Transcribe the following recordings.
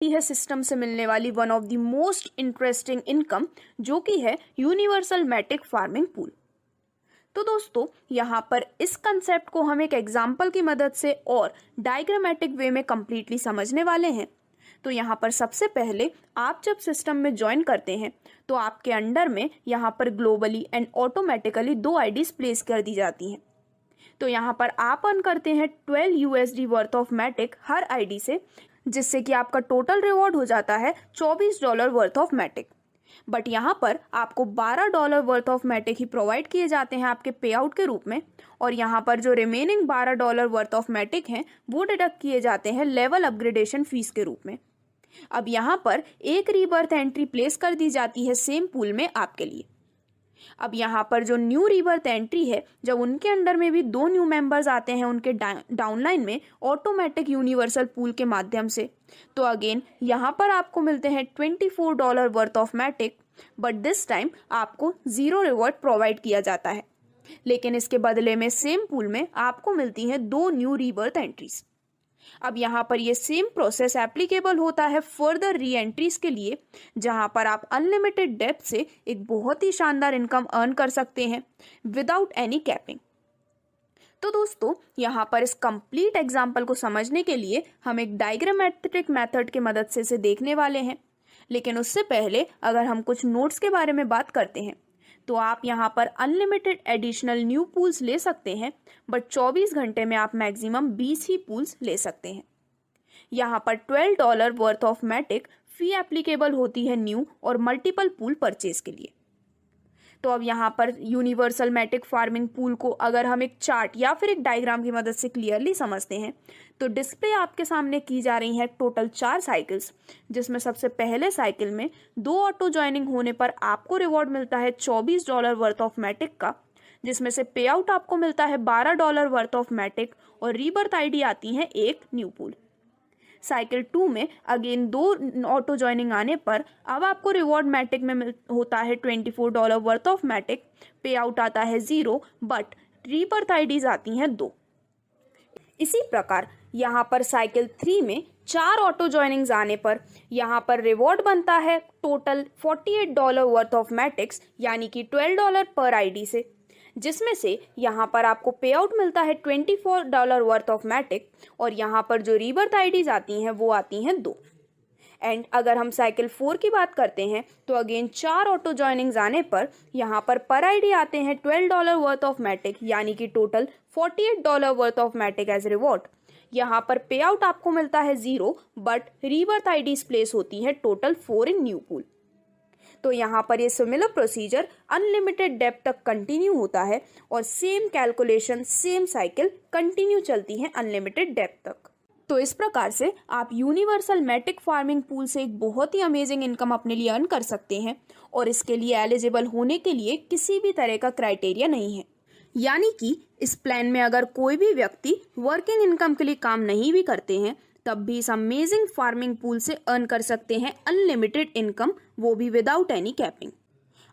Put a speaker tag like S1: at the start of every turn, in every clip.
S1: वाली है सिस्टम से मिलने वाली one of the most interesting income, जो कि है यूनिवर्सल मैटिक फार्मिंग पूल। तो दोस्तों यहाँ पर इस कंसेप्ट को हम एक एग्जाम्पल की मदद से और डायग्रामेटिक वे में कंप्लीटली समझने वाले हैं। तो यहाँ पर सबसे पहले आप जब सिस्टम में ज्वाइन करते हैं तो आपके अंडर में यहाँ पर globally and automatically 2 IDs place कर दी जाती हैं। तो यहाँ पर आप अर्न करते हैं 12 USD वर्थ ऑफ मैटिक हर आईडी से, जिससे कि आपका टोटल रिवॉर्ड हो जाता है $24 वर्थ ऑफ मैटिक। बट यहाँ पर आपको $12 वर्थ ऑफ मैटिक ही प्रोवाइड किए जाते हैं आपके पे आउट के रूप में, और यहाँ पर जो रिमेनिंग $12 वर्थ ऑफ मैटिक हैं वो डिडक्ट किए जाते हैं लेवल अपग्रेडेशन फीस के रूप में। अब यहाँ पर एक रीबर्थ एंट्री प्लेस कर दी जाती है सेम पूल में आपके लिए। अब यहाँ पर जो न्यू रीबर्थ एंट्री है, जब उनके अंडर में भी 2 न्यू मेंबर्स आते हैं उनके डाउनलाइन में ऑटोमेटिक यूनिवर्सल पूल के माध्यम से, तो अगेन यहाँ पर आपको मिलते हैं $24 worth of matic, but this time आपको 0 रिवॉर्ड प्रोवाइड किया जाता है। लेकिन इसके बदले में सेम पूल में आपको मिलती हैं 2 न्यू रीबर्थ एंट्रीज। अब यहाँ पर ये सेम प्रोसेस एप्लीकेबल होता है फर्दर री एंट्रीज के लिए, जहाँ पर आप अनलिमिटेड डेप्थ से एक बहुत ही शानदार इनकम अर्न कर सकते हैं विदाउट एनी कैपिंग। तो दोस्तों यहाँ पर इस कंप्लीट एग्जाम्पल को समझने के लिए हम एक डायग्रामेट्रिक मेथड की मदद से इसे देखने वाले हैं। लेकिन उससे पहले अगर हम कुछ नोट्स के बारे में बात करते हैं तो आप यहाँ पर अनलिमिटेड एडिशनल न्यू पूल्स ले सकते हैं, बट 24 घंटे में आप मैक्सिमम 20 ही पूल्स ले सकते हैं। यहाँ पर $12 worth of matic fee applicable होती है न्यू और मल्टीपल पूल परचेज के लिए। तो अब यहाँ पर यूनिवर्सल मैटिक फार्मिंग पूल को अगर हम एक चार्ट या फिर एक डायग्राम की मदद से क्लियरली समझते हैं तो डिस्प्ले आपके सामने की जा रही है टोटल 4 साइकिल्स, जिसमें सबसे पहले साइकिल में 2 ऑटो ज्वाइनिंग होने पर आपको रिवॉर्ड मिलता है $24 वर्थ ऑफ मैटिक का, जिसमें से पे आउट आपको मिलता है $12 वर्थ ऑफ मैटिक और रीबर्थ आईडी आती है एक न्यू पूल। साइकिल 2 में अगेन 2 ऑटो ज्वाइनिंग आने पर अब आपको रिवॉर्ड मैटिक में होता है $24 वर्थ ऑफ मैटिक, पे आउट आता है 0, बट रीबर्थ आईडीज आती हैं 2। इसी प्रकार यहाँ पर साइकिल 3 में 4 ऑटो ज्वाइनिंग्स आने पर यहाँ पर रिवॉर्ड बनता है टोटल $48 वर्थ ऑफ मैटिक्स, यानी कि $12 पर आईडी से, जिसमें से यहाँ पर आपको पे आउट मिलता है $24 वर्थ ऑफ मैटिक, और यहाँ पर जो रीबर्थ आईडीज आती हैं वो आती हैं 2। एंड अगर हम साइकिल 4 की बात करते हैं तो अगेन 4 ऑटो ज्वाइनिंग्स आने पर यहाँ पर आईडी आते हैं $12 वर्थ ऑफ मैटिक, यानी कि total $48 worth of matic as reward. यहाँ पर पे आउट आपको मिलता है 0, बट रीबर्थ आईडीज प्लेस होती है टोटल 4 इन न्यू पूल। तो यहाँ पर ये सिमिलर प्रोसीजर अनलिमिटेड डेप्थ तक कंटिन्यू होता है और same calculation same cycle continue चलती है अनलिमिटेड डेप्थ तक। तो इस प्रकार से आप यूनिवर्सल मैटिक फार्मिंग पूल से एक बहुत ही अमेजिंग इनकम अपने लिए अर्न कर सकते हैं, और इसके लिए एलिजिबल होने के लिए किसी भी तरह का क्राइटेरिया नहीं है। यानी कि इस प्लान में अगर कोई भी व्यक्ति वर्किंग इनकम के लिए काम नहीं भी करते हैं तब भी इस अमेजिंग फार्मिंग पूल से अर्न कर सकते हैं अनलिमिटेड इनकम, वो भी विदाउट एनी कैपिंग।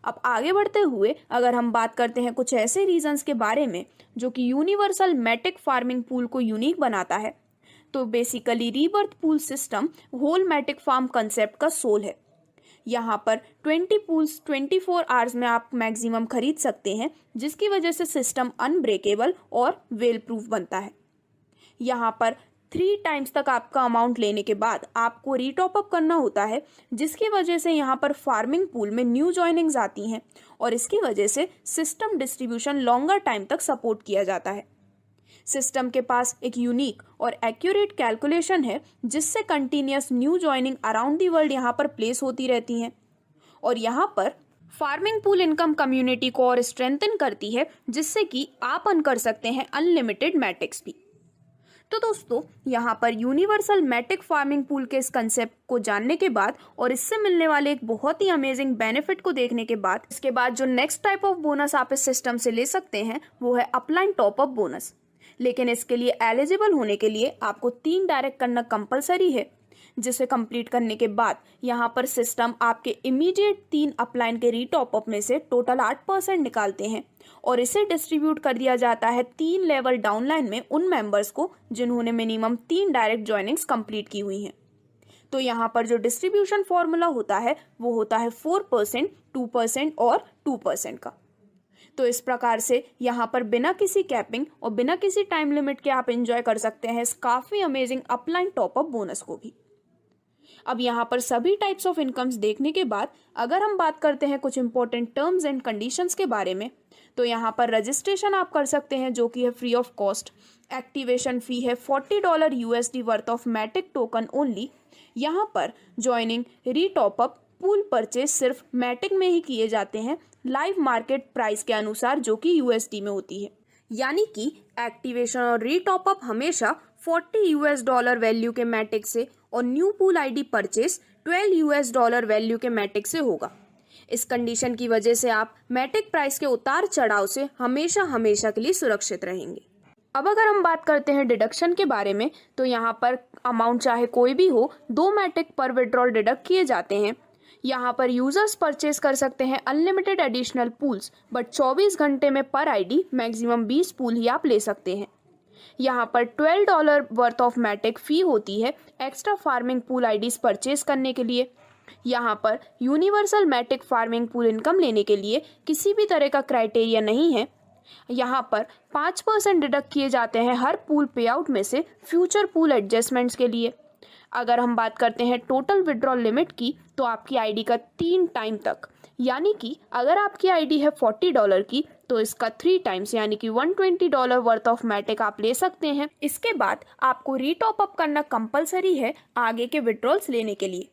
S1: अब आगे बढ़ते हुए अगर हम बात करते हैं कुछ ऐसे रीजंस के बारे में जो कि यूनिवर्सल मैटिक फार्मिंग पूल को यूनिक बनाता है, तो basically rebirth pool system whole matic farm concept का सोल है। यहाँ पर 20 पूल्स 24 आवर्स में आप मैक्सिमम खरीद सकते हैं, जिसकी वजह से सिस्टम अनब्रेकेबल और वेल प्रूफ बनता है। यहाँ पर 3 टाइम्स तक आपका अमाउंट लेने के बाद आपको रीटॉप अप करना होता है, जिसकी वजह से यहाँ पर फार्मिंग पूल में न्यू ज्वाइनिंग्स आती हैं, और इसकी वजह से सिस्टम डिस्ट्रीब्यूशन लॉन्गर टाइम तक सपोर्ट किया जाता है। सिस्टम के पास एक यूनिक और एक्यूरेट कैलकुलेशन है, जिससे continuous new joining around the world यहाँ पर प्लेस होती रहती हैं, और यहाँ पर फार्मिंग पूल इनकम कम्युनिटी को और स्ट्रेंथन करती है, जिससे कि आप अर्न कर सकते हैं अनलिमिटेड मैटिक्स भी। तो दोस्तों यहाँ पर यूनिवर्सल मैटिक फार्मिंग पूल के इस कंसेप्ट को जानने के बाद और इससे मिलने वाले एक बहुत ही अमेजिंग बेनिफिट को देखने के बाद, इसके बाद जो नेक्स्ट टाइप ऑफ बोनस आप इस सिस्टम से ले सकते हैं वो है अपलाइन टॉप अप बोनस। लेकिन इसके लिए एलिजिबल होने के लिए आपको 3 डायरेक्ट करना कंपलसरी है, जिसे कंप्लीट करने के बाद यहाँ पर सिस्टम आपके इमीडिएट 3 अपलाइन के रीटॉप अप में से टोटल 8% निकालते हैं, और इसे डिस्ट्रीब्यूट कर दिया जाता है 3 लेवल डाउनलाइन में उन मेंबर्स को जिन्होंने मिनिमम 3 डायरेक्ट ज्वाइनिंग्स कंप्लीट की हुई हैं। तो यहाँ पर जो डिस्ट्रीब्यूशन फॉर्मूला होता है वो होता है 4%, 2% और 2% का। तो इस प्रकार से यहाँ पर बिना किसी कैपिंग और बिना किसी टाइम लिमिट के आप एंजॉय कर सकते हैं इस काफ़ी अमेजिंग अपलाइन टॉपअप बोनस को भी। अब यहाँ पर सभी टाइप्स ऑफ इनकम्स देखने के बाद अगर हम बात करते हैं कुछ इंपॉर्टेंट टर्म्स एंड कंडीशंस के बारे में, तो यहाँ पर रजिस्ट्रेशन आप कर सकते हैं जो कि है free of cost. Activation fee है $40 USD worth of matic token only. यहाँ पर ज्वाइनिंग रीटॉपअप पूल परचेज सिर्फ मैटिक में ही किए जाते हैं लाइव मार्केट प्राइस के अनुसार जो कि USD में होती है। यानी कि एक्टिवेशन और रीटॉपअप हमेशा $40 वैल्यू के मैटिक से और new pool ID purchase $12 value के मैटिक से होगा। इस कंडीशन की वजह से आप मैटिक प्राइस के उतार चढ़ाव से हमेशा हमेशा के लिए सुरक्षित रहेंगे। अब अगर हम बात करते हैं डिडक्शन के बारे में, तो यहाँ पर अमाउंट चाहे कोई भी हो 2 मैटिक पर विड्रॉल डिडक्ट किए जाते हैं। यहाँ पर यूजर्स परचेज कर सकते हैं अनलिमिटेड एडिशनल पूल्स, बट 24 घंटे में पर आईडी मैक्सिमम 20 पूल ही आप ले सकते हैं। यहाँ पर $12 वर्थ ऑफ मैटिक फी होती है extra farming pool IDs purchase करने के लिए। यहाँ पर universal matic farming pool income लेने के लिए किसी भी तरह का क्राइटेरिया नहीं है। यहाँ पर 5% डिडक्ट किए जाते हैं हर पूल पे आउट में से फ्यूचर पूल एडजस्टमेंट्स के लिए। अगर हम बात करते हैं टोटल विड्रॉल लिमिट की, तो आपकी आईडी का 3 टाइम तक, यानी कि अगर आपकी आईडी है $40 की तो इसका 3 टाइम्स यानी कि $120 वर्थ ऑफ मैटिक आप ले सकते हैं। इसके बाद आपको रीटॉप अप करना कंपलसरी है आगे के विड्रॉल्स लेने के लिए।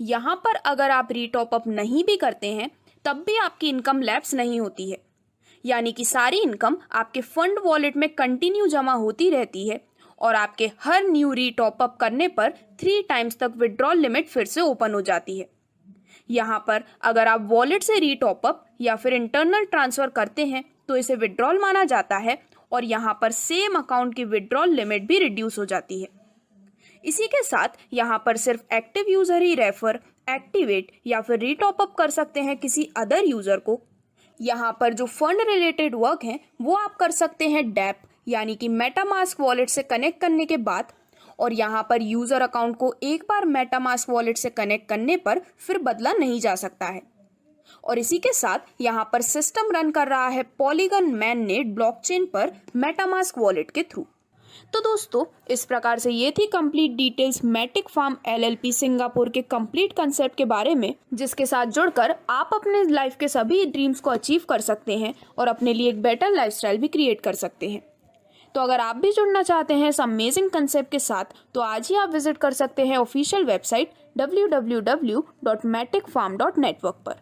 S1: यहाँ पर अगर आप रीटॉप अप नहीं भी करते हैं तब भी आपकी इनकम लैप्स नहीं होती है, यानी कि सारी इनकम आपके फंड वॉलेट में कंटिन्यू जमा होती रहती है और आपके हर न्यू रीटॉप अप करने पर 3 टाइम्स तक विड्रॉल लिमिट फिर से ओपन हो जाती है। यहाँ पर अगर आप वॉलेट से रीटॉप अप या फिर इंटरनल ट्रांसफर करते हैं तो इसे विड्रॉल माना जाता है और यहाँ पर सेम अकाउंट की विड्रॉल लिमिट भी रिड्यूस हो जाती है। इसी के साथ यहाँ पर सिर्फ एक्टिव यूजर ही रेफर, एक्टिवेट या फिर रीटॉप अप कर सकते हैं किसी अदर यूजर को। यहाँ पर जो फंड रिलेटेड वर्क है वो आप कर सकते हैं डैप यानी कि मेटामास्क वॉलेट से कनेक्ट करने के बाद, और यहाँ पर यूजर अकाउंट को एक बार मेटामास्क वॉलेट से कनेक्ट करने पर फिर बदला नहीं जा सकता है। और इसी के साथ यहाँ पर सिस्टम रन कर रहा है पॉलीगन मैननेट ब्लॉकचेन पर मेटामास्क वॉलेट के थ्रू। तो दोस्तों, इस प्रकार से ये थी complete details matic farm LLP Singapore के कंप्लीट कंसेप्ट के बारे में, जिसके साथ जुड़कर आप अपने लाइफ के सभी ड्रीम्स को अचीव कर सकते हैं और अपने लिए एक बेटर लाइफस्टाइल भी क्रिएट कर सकते हैं। तो अगर आप भी जुड़ना चाहते हैं इस अमेजिंग कंसेप्ट के साथ, तो आज ही आप विजिट कर सकते हैं ऑफिशियल वेबसाइट www.maticfarm.network पर।